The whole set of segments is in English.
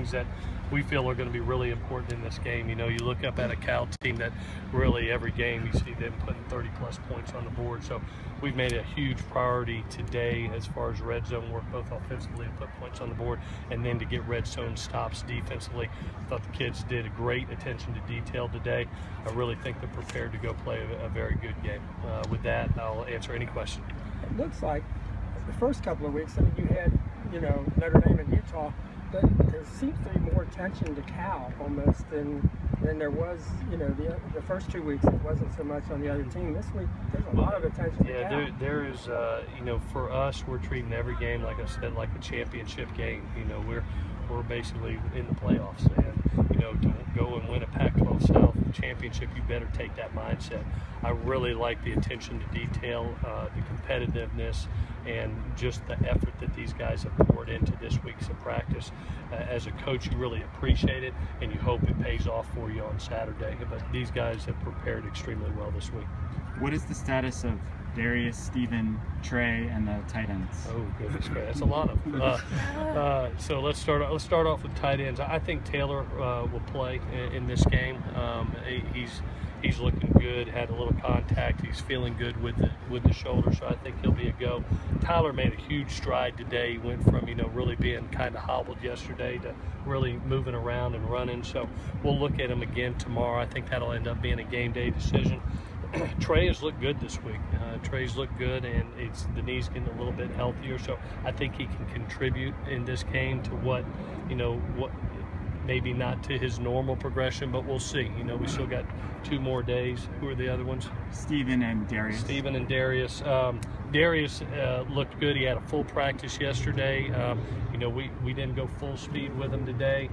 things that we feel are going to be really important in this game. You know, you look up at a Cal team that really every game you see them putting 30-plus points on the board. So we've made a huge priority today as far as red zone work, both offensively and put points on the board, and then to get red zone stops defensively. I thought the kids did a great attention to detail today. I really think they're prepared to go play a very good game. With that, I'll answer any question. It looks like the first couple of weeks, I mean, you had, you know, Notre Dame and Utah, but there seems to be more attention to Cal almost than there was, you know, the first 2 weeks. It wasn't so much on the other team. This week, there's a lot of attention to Cal. Yeah, there is, you know, for us, we're treating every game, like I said, like a championship game. You know, we're basically in the playoffs, and, you know, to go and win a Pac-12 South championship, you better take that mindset. I really like the attention to detail, the competitiveness, and just the effort that these guys have poured into this week's of practice. As a coach, you really appreciate it, and you hope it pays off for you on Saturday. But these guys have prepared extremely well this week. What is the status of Darius, Steven, Trey, and the tight ends? Oh goodness, that's a lot of them. So let's start off with tight ends. I think Taylor will play in this game. He's looking good. Had a little contact. He's feeling good with the shoulder, so I think he'll be a go. Tyler made a huge stride today. He went from, you know, really being kind of hobbled yesterday to really moving around and running. So we'll look at him again tomorrow. I think that'll end up being a game day decision. Trey has looked good this week. Trey's looked good, and the knee's getting a little bit healthier, so I think he can contribute in this game to what maybe not to his normal progression, but we'll see. You know, we still got 2 more days. Who are the other ones? Steven and Darius. Steven and Darius. Darius looked good. He had a full practice yesterday. You know, we didn't go full speed with him today.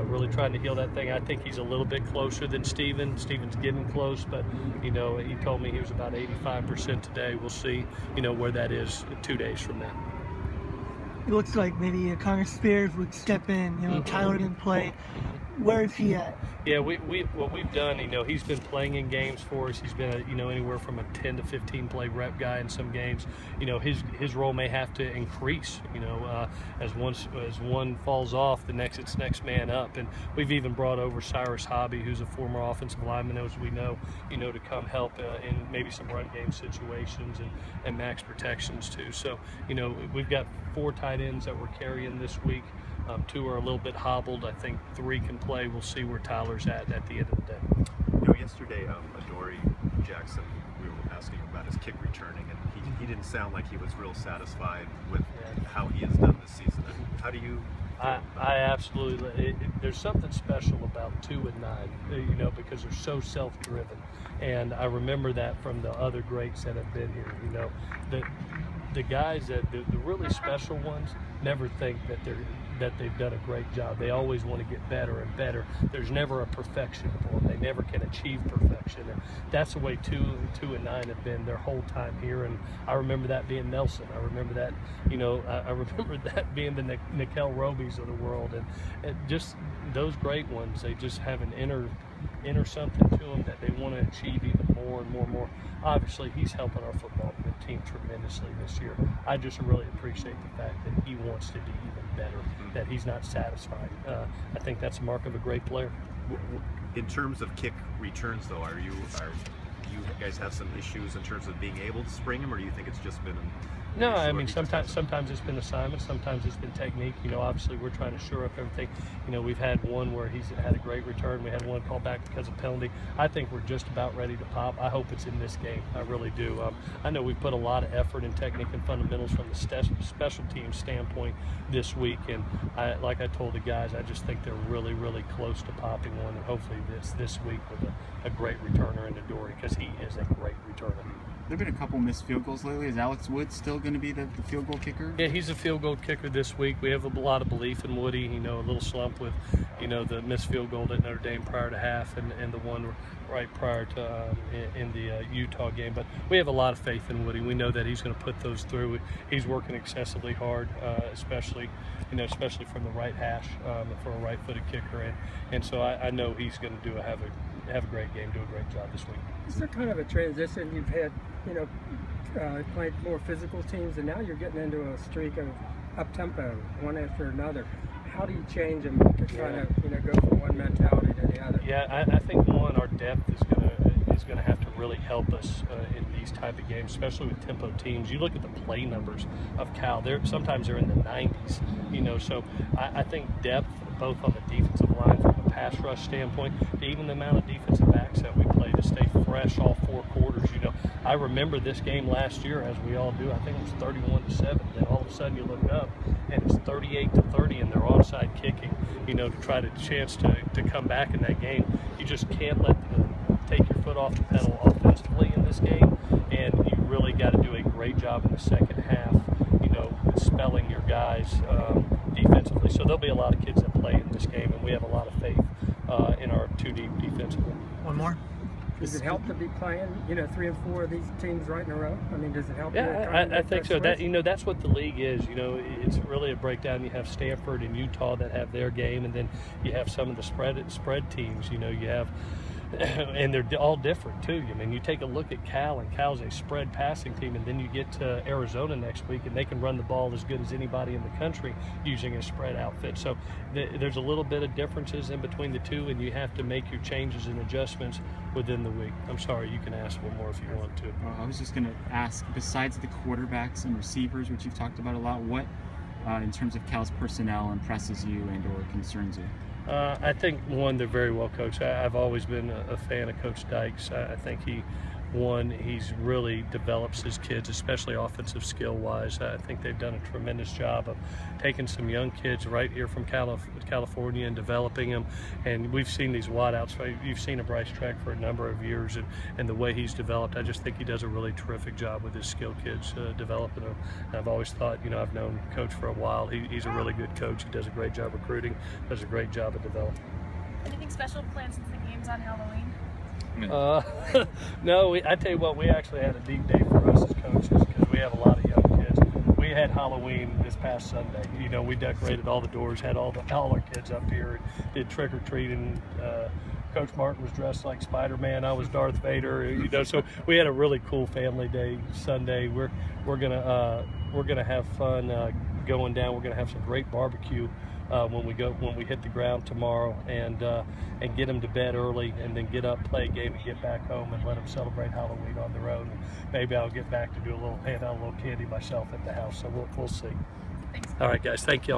Really trying to heal that thing. I think he's a little bit closer than Steven. Steven's getting close, but, you know, he told me he was about 85% today. We'll see, you know, where that is 2 days from now. It looks like maybe Connor Spears would step in. You know, Tyler didn't play. Where is he at? Yeah, what we've done, you know, he's been playing in games for us. He's been, you know, anywhere from a 10 to 15 play rep guy in some games. You know, his role may have to increase. You know, as one falls off, it's next man up. And we've even brought over Cyrus Hobby, who's a former offensive lineman, as we know, you know, to come help in maybe some run game situations and max protections too. So, you know, we've got 4 tight ends that we're carrying this week. 2 are a little bit hobbled. I think 3 can play. We'll see where Tyler's at the end of the day. You know, yesterday, Adoree Jackson, we were asking about his kick returning, and he didn't sound like he was real satisfied with how he has done this season. How do you? I absolutely. There's something special about 2 and 9, you know, because they're so self-driven, and I remember that from the other greats that have been here. You know, the guys the really special ones never think that they've done a great job. They always want to get better and better. There's never a perfection for them. They never can achieve perfection. And that's the way 2 and 9 have been their whole time here. And I remember that being Nelson. I remember that, you know, I remember that being the Nickel Robies of the world. And just those great ones, they just have an inner something to them that they want to achieve even more and more and more. Obviously, he's helping our football team tremendously this year. I just really appreciate the fact that he wants to be even better, that he's not satisfied. I think that's a mark of a great player. In terms of kick returns, though, do you guys have some issues in terms of being able to spring him, or do you think it's just been No, I mean, sometimes it's been assignment, sometimes it's been technique. You know, obviously we're trying to shore up everything. You know, we've had one where he's had a great return. We had one called back because of penalty. I think we're just about ready to pop. I hope it's in this game. I really do. I know we put a lot of effort in technique and fundamentals from the special team standpoint this week, and like I told the guys, I just think they're really, really close to popping one, and hopefully this week with a great returner in Adoree, because he is a great returner. There have been a couple missed field goals lately. Is Alex Wood still going to be the field goal kicker? Yeah, he's a field goal kicker this week. We have a lot of belief in Woody. You know, a little slump with, you know, the missed field goal at Notre Dame prior to half and the one right prior to in the Utah game. But we have a lot of faith in Woody. We know that he's going to put those through. He's working excessively hard, especially from the right hash for a right-footed kicker. And so I know he's going to have a great game, do a great job this week. Is there kind of a transition? You've had, you know, played more physical teams, and now you're getting into a streak of up-tempo, one after another. how do you change them to kind of go from one mentality to the other? Yeah, I think one, our depth is gonna have to really help us in these type of games, especially with tempo teams. You look at the play numbers of Cal; sometimes they're in the 90s. So I think depth, both on the defensive line from a pass rush standpoint, to even the amount of defensive backs that we play to stay fresh all 4 quarters. I remember this game last year, as we all do. I think it was 31-7. Then all of a sudden you look up and it's 38-30, and they're onside kicking. To try to chance to come back in that game. You just can't take your foot off the pedal offensively in this game, and you really got to do a great job in the second half, spelling your guys defensively. So there'll be a lot of kids that play in this game, and we have a lot of faith in our 2 deep defensively. One more. Does it help to be playing, 3 and 4 of these teams right in a row? I mean, does it help? Yeah, I think so. That's what the league is. It's really a breakdown. You have Stanford and Utah that have their game, and then you have some of the spread teams. You have, and they're all different too. I mean, you take a look at Cal, and Cal's a spread passing team, and then you get to Arizona next week, and they can run the ball as good as anybody in the country using a spread outfit. So there's a little bit of differences in between the two, and you have to make your changes and adjustments within the week. I'm sorry, you can ask one more if you want to. I was just going to ask, besides the quarterbacks and receivers, which you've talked about a lot, what in terms of Cal's personnel impresses you and or concerns you? I think, one, they're very well coached. I've always been a fan of Coach Dykes. I think he's really develops his kids, especially offensive skill-wise. I think they've done a tremendous job of taking some young kids right here from California and developing them. And we've seen these wideouts. You've seen a Bryce Track for a number of years, and the way he's developed, I just think he does a really terrific job with his skill kids, developing them. And I've always thought, I've known Coach for a while. He's a really good coach. He does a great job recruiting, does a great job of developing. Anything special planned since the game's on Halloween? No, I tell you what, we actually had a deep day for us as coaches because we have a lot of young kids. We had Halloween this past Sunday. We decorated all the doors, had all our kids up here, and did trick or treating. Coach Martin was dressed like Spider-Man. I was Darth Vader. So we had a really cool family day Sunday. We're gonna have fun going down. We're gonna have some great barbecue when we hit the ground tomorrow, and get them to bed early, and then get up, play a game, and get back home, and let them celebrate Halloween on their own. And maybe I'll get back to hand out a little candy myself at the house. So we'll see. Thanks. All right, guys. Thank you.